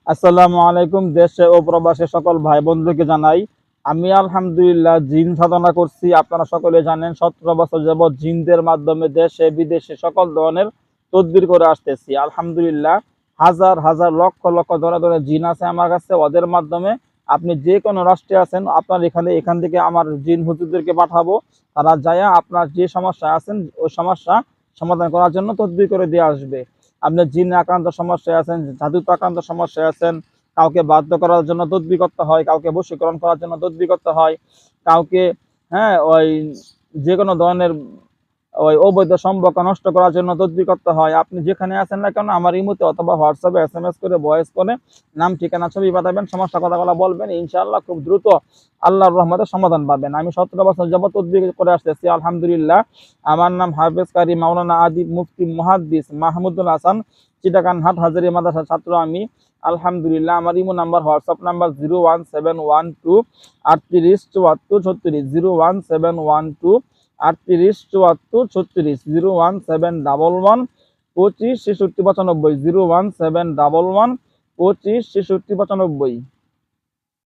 আসসালামু আলাইকুম। দেশে ও প্রবাসে সকল ভাই বন্ধুকে জানাই আমি আলহামদুলিল্লাহ জিন সাধনা করছি। আপনারা সকলে জানেন 17 বছর যাবৎ জিনদের মাধ্যমে দেশে বিদেশে সকল ধরনের তদবির করে আসতেছি। আলহামদুলিল্লাহ হাজার হাজার লক্ষ লক্ষ ধরনের জিন আছে আমার কাছে। ওদের মাধ্যমে আপনি যে কোনো রাষ্ট্রে আছেন, আপনার এখান থেকে আমার জিন হুজুরদেরকে পাঠাবো। তারা যায়া আপনার যে সমস্যা আছেন ওই সমস্যা সমাধান করার জন্য তদবির করে দিয়ে আসবে। আপনি জিন আক্রান্ত সমস্যায় আছেন, জাদুতে আক্রান্ত সমস্যায় আছেন, কাউকে বাধ্য করার জন্য তদবির করতে হয়, কাউকে বশীকরণ করার জন্য তদবির করতে হয়, কাউকে ওই যে কোনো ধরনের ওই অবৈধ সম্পর্ক নষ্ট করার জন্য তদবির করতে হয়। আপনি যেখানে আছেন না কেন আমার ইমোতে অথবা হোয়াটসঅ্যাপে SMS করে ভয়েস করে নাম ঠিকানা ছবি পাঠাবেন, সমস্যা কথাগুলো বলবেন, ইনশাআল্লাহ খুব দ্রুত আল্লাহর রহমতে সমাধান পাবেন। আমি 17 বছর যাবত তদবির করে আসতেছি আলহামদুলিল্লাহ। আমার নাম হাফেজ কারি মাওলানা আদিব মুফতি মুহাদ্দিস মাহমুদুল হাসান, চিটাগাং হাট হাজারী মাদ্রাসার ছাত্র আমি আলহামদুলিল্লাহ। আমার ইমো নাম্বার হোয়াটসঅ্যাপ নাম্বার 01712 38 74 36 01712 38 74 36 01711 25 66 95 01711 25 66 95।